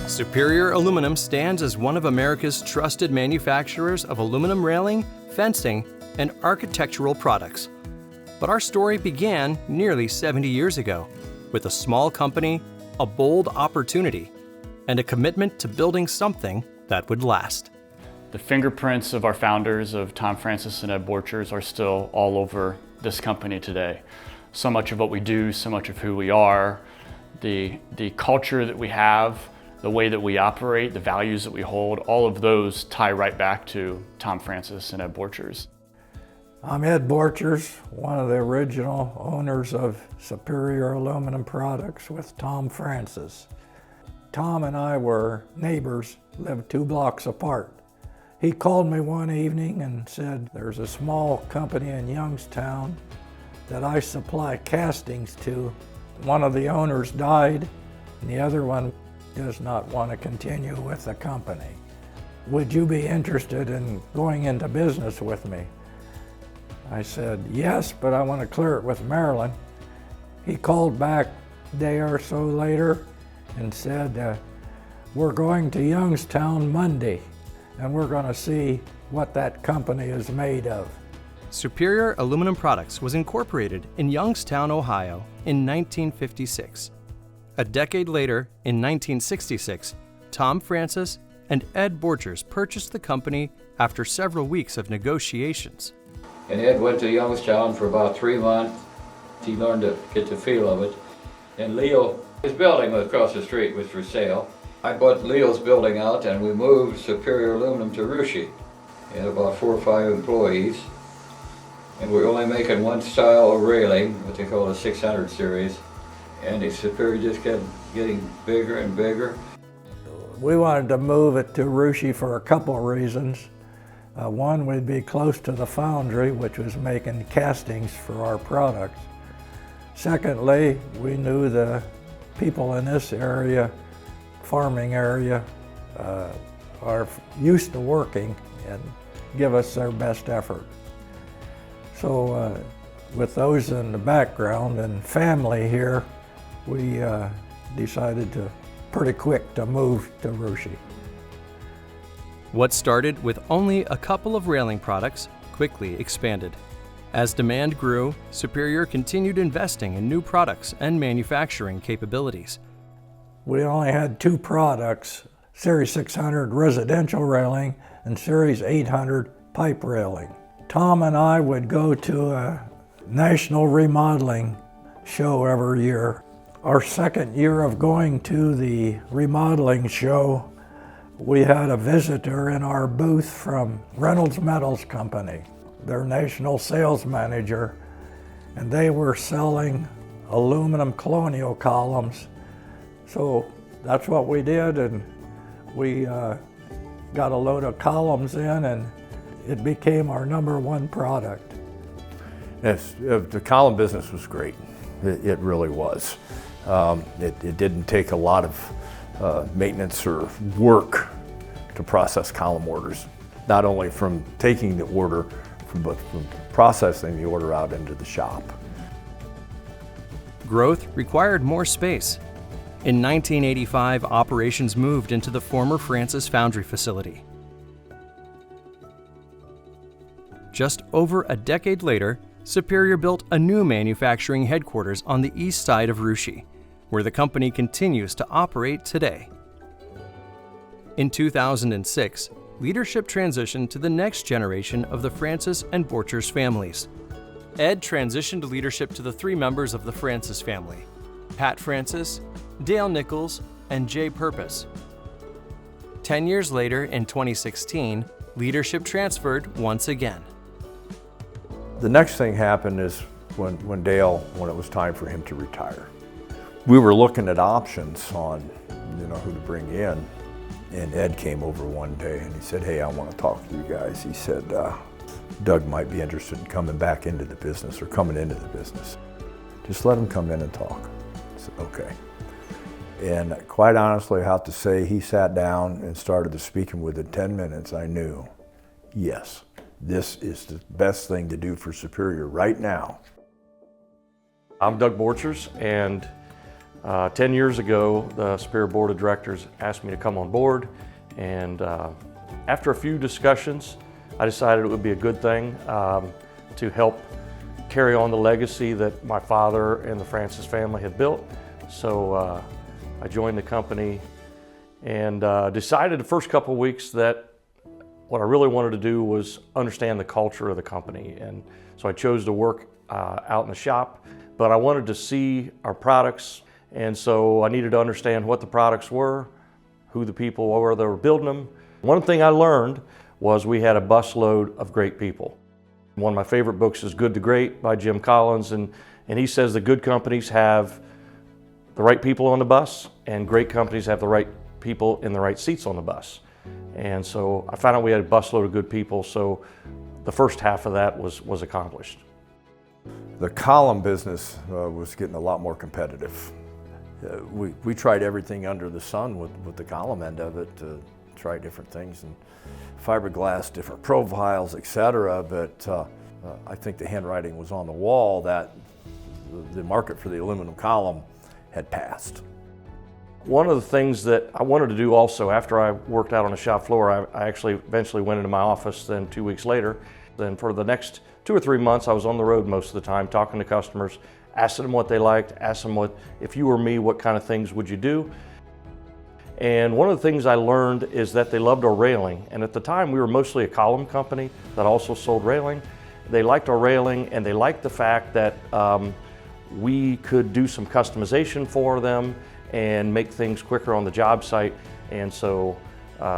Superior Aluminum stands as one of America's trusted manufacturers of aluminum railing, fencing, and architectural products. But our story began nearly 70 years ago with a small company, a bold opportunity, and a commitment to building something that would last. The fingerprints of our founders, of Tom Francis and Ed Borchers, are still all over this company today. So much of what we do, so much of who we are, the culture that we have, the way that we operate, the values that we hold, all of those tie right back to Tom Francis and Ed Borchers. I'm Ed Borchers, one of the original owners of Superior Aluminum Products with Tom Francis. Tom and I were neighbors, lived 2 blocks apart. He called me one evening and said, there's a small company in Youngstown that I supply castings to. One of the owners died, and the other one does not want to continue with the company. Would you be interested in going into business with me? I said, yes, but I want to clear it with Marilyn. He called back a day or so later and said, we're going to Youngstown Monday, and we're going to see what that company is made of. Superior Aluminum Products was incorporated in Youngstown, Ohio in 1956. A decade later, in 1966, Tom Francis and Ed Borchers purchased the company after several weeks of negotiations. And Ed went to Youngstown for about 3 months. He learned to get the feel of it. And Leo, his building across the street was for sale. I bought Leo's building out and we moved Superior Aluminum to Russia. He had about 4 or 5 employees. And we're only making one style of railing, what they call a 600 series. And the Superior just kept getting bigger and bigger. We wanted to move it to Russia for a couple of reasons. One, we'd be close to the foundry, which was making castings for our products. Secondly, we knew the people in this area, farming area, are used to working and give us their best effort. So with those in the background and family here, we decided to pretty quick to move to Russia. What started with only a couple of railing products quickly expanded. As demand grew, Superior continued investing in new products and manufacturing capabilities. We only had 2 products, Series 600 residential railing and Series 800 pipe railing. Tom and I would go to a national remodeling show every year. Our second year of going to the remodeling show, we had a visitor in our booth from Reynolds Metals Company, their national sales manager, and they were selling aluminum colonial columns. So that's what we did, and we got a load of columns in, and it became our #1 product. Yes, the column business was great. It really was. It didn't take a lot of maintenance or work to process column orders, not only from taking the order, but from processing the order out into the shop. Growth required more space. In 1985, operations moved into the former Francis Foundry facility. Just over a decade later, Superior built a new manufacturing headquarters on the east side of Russia, where the company continues to operate today. In 2006, leadership transitioned to the next generation of the Francis and Borchers families. Ed transitioned leadership to the 3 members of the Francis family, Pat Francis, Dale Nichols, and Jay Purpose. 10 years later, in 2016, leadership transferred once again. The next thing happened is when it was time for him to retire. We were looking at options on, who to bring in. And Ed came over one day and he said, hey, I want to talk to you guys. He said, Doug might be interested in coming back into the business or coming into the business. Just let him come in and talk. I said, okay. And quite honestly, I have to say, he sat down and started to speaking within 10 minutes. I knew, yes, this is the best thing to do for Superior right now. I'm Doug Borchers, and 10 years ago, the Superior Board of Directors asked me to come on board, and after a few discussions, I decided it would be a good thing to help carry on the legacy that my father and the Francis family had built. So I joined the company and decided the first couple of weeks that what I really wanted to do was understand the culture of the company. And so I chose to work out in the shop, but I wanted to see our products. And so I needed to understand what the products were, who the people were that were building them. One thing I learned was we had a busload of great people. One of my favorite books is Good to Great by Jim Collins, and he says the good companies have the right people on the bus, and great companies have the right people in the right seats on the bus. And so I found out we had a busload of good people, so the first half of that was accomplished. The column business was getting a lot more competitive. We tried everything under the sun with the column end of it, to try different things, and fiberglass, different profiles, etc. But I think the handwriting was on the wall that the market for the aluminum column had passed. One of the things that I wanted to do also, after I worked out on the shop floor, I actually eventually went into my office then 2 weeks later. Then for the next 2 or 3 months, I was on the road most of the time, talking to customers, asking them what they liked, asking them if you were me, what kind of things would you do? And one of the things I learned is that they loved our railing. And at the time, we were mostly a column company that also sold railing. They liked our railing, and they liked the fact that we could do some customization for them and make things quicker on the job site. And so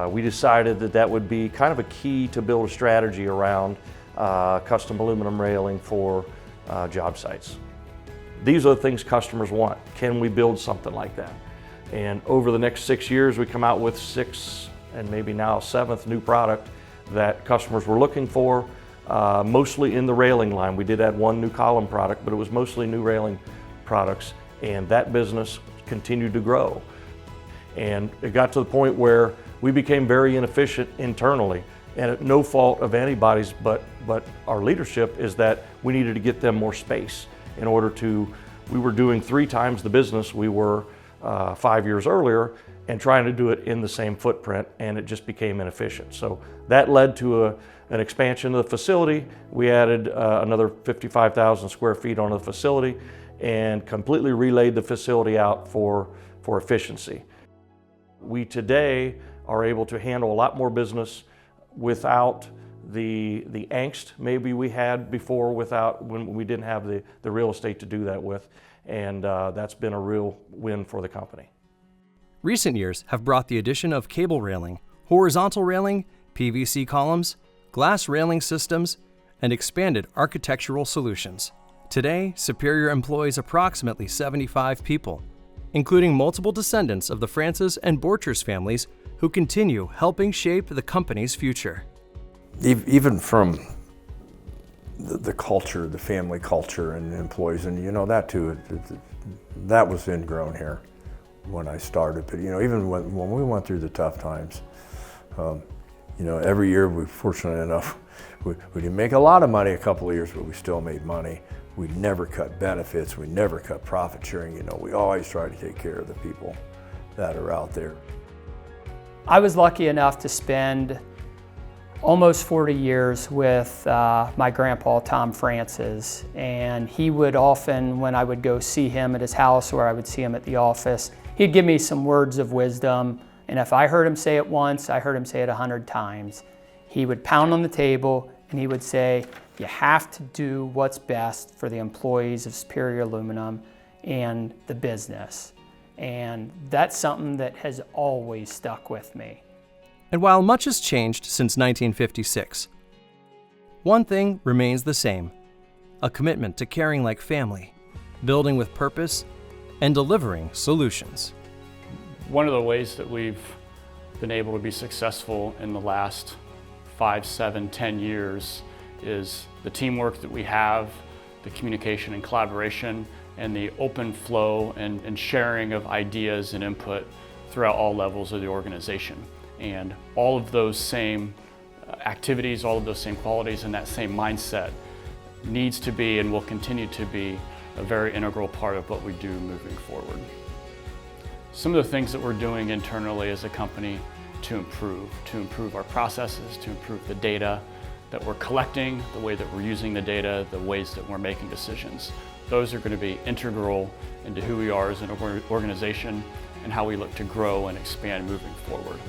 we decided that that would be kind of a key to build a strategy around custom aluminum railing for job sites. These are the things customers want. Can we build something like that? And over the next 6 years, we come out with 6 and maybe now 7th new product that customers were looking for, mostly in the railing line. We did add 1 new column product, but it was mostly new railing products, and that business continued to grow. And it got to the point where we became very inefficient internally, and at no fault of anybody's but our leadership, is that we needed to get them more space in order to, we were doing 3 times the business we were 5 years earlier, and trying to do it in the same footprint, and it just became inefficient. So that led to an expansion of the facility. We added another 55,000 square feet on the facility and completely relayed the facility out for efficiency. We today are able to handle a lot more business without the angst maybe we had before, when we didn't have the real estate to do that with. And that's been a real win for the company. Recent years have brought the addition of cable railing, horizontal railing, PVC columns, glass railing systems, and expanded architectural solutions. Today, Superior employs approximately 75 people, including multiple descendants of the Francis and Borchers families who continue helping shape the company's future. Even from the culture, the family culture and the employees, and you know that too, that was ingrown here when I started. But you know, even when we went through the tough times, you know, every year we were fortunate enough, we didn't make a lot of money a couple of years, but we still made money. We never cut benefits, we never cut profit sharing. You know, we always try to take care of the people that are out there. I was lucky enough to spend almost 40 years with my grandpa, Tom Francis, and he would often, when I would go see him at his house or I would see him at the office, he'd give me some words of wisdom, and if I heard him say it once, I heard him say it 100 times. He would pound on the table and he would say, you have to do what's best for the employees of Superior Aluminum and the business. And that's something that has always stuck with me. And while much has changed since 1956, one thing remains the same: a commitment to caring like family, building with purpose, and delivering solutions. One of the ways that we've been able to be successful in the last 5, 7, 10 years is the teamwork that we have, the communication and collaboration, and the open flow and sharing of ideas and input throughout all levels of the organization. And all of those same activities, all of those same qualities, and that same mindset needs to be and will continue to be a very integral part of what we do moving forward. some of the things that we're doing internally as a company to improve our processes, to improve the data that we're collecting, the way that we're using the data, the ways that we're making decisions. Those are going to be integral into who we are as an organization and how we look to grow and expand moving forward.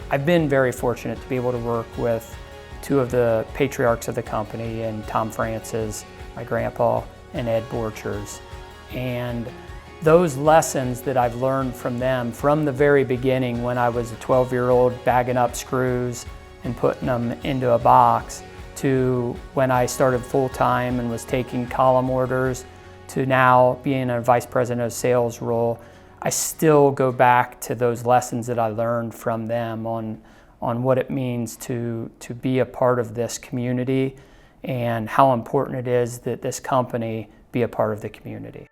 I've been very fortunate to be able to work with two of the patriarchs of the company, and Tom Francis, my grandpa, and Ed Borchers. And those lessons that I've learned from them from the very beginning, when I was a 12-year-old bagging up screws and putting them into a box, to when I started full-time and was taking column orders, to now being a vice president of sales role, I still go back to those lessons that I learned from them on what it means to be a part of this community and how important it is that this company be a part of the community.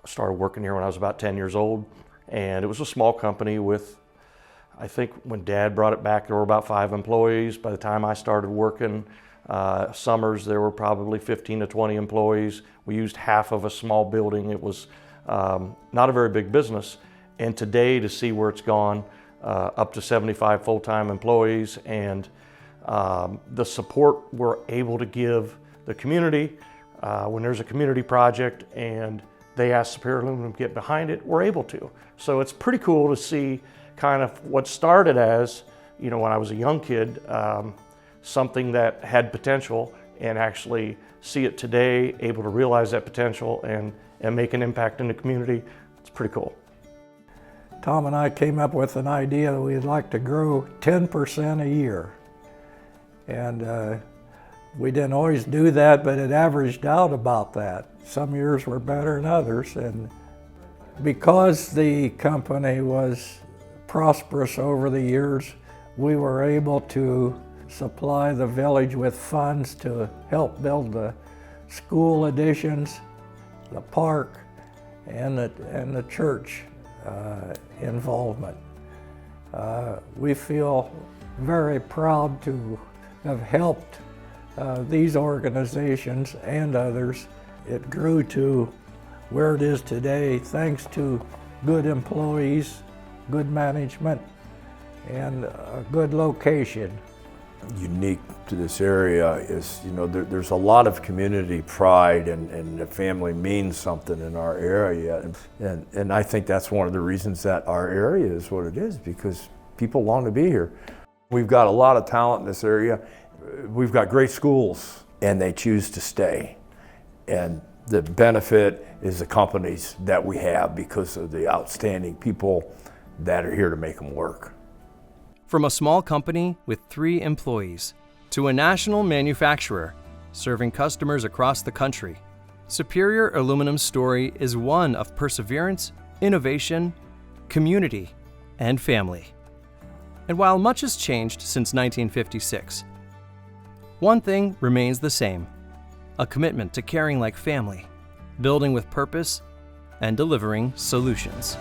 I started working here when I was about 10 years old, and it was a small company with, I think when Dad brought it back, there were about 5 employees. By the time I started working, summers, there were probably 15 to 20 employees. We used half of a small building. It was not a very big business. And today, to see where it's gone, up to 75 full-time employees, and the support we're able to give the community when there's a community project and they ask Superior Aluminum to get behind it, we're able to. So it's pretty cool to see kind of what started as, when I was a young kid, something that had potential, and actually see it today, able to realize that potential and make an impact in the community. It's pretty cool. Tom and I came up with an idea that we'd like to grow 10% a year. And we didn't always do that, but it averaged out about that. Some years were better than others. And because the company was prosperous over the years, we were able to supply the village with funds to help build the school additions, the park, and the church involvement. We feel very proud to have helped these organizations and others. It grew to where it is today thanks to good employees, good management, and a good location. Unique to this area is, there's a lot of community pride, and the family means something in our area. And I think that's one of the reasons that our area is what it is, because people long to be here. We've got a lot of talent in this area. We've got great schools, and they choose to stay. And the benefit is the companies that we have because of the outstanding people that are here to make them work. From a small company with 3 employees to a national manufacturer serving customers across the country, Superior Aluminum's story is one of perseverance, innovation, community, and family. And while much has changed since 1956, one thing remains the same: a commitment to caring like family, building with purpose, and delivering solutions.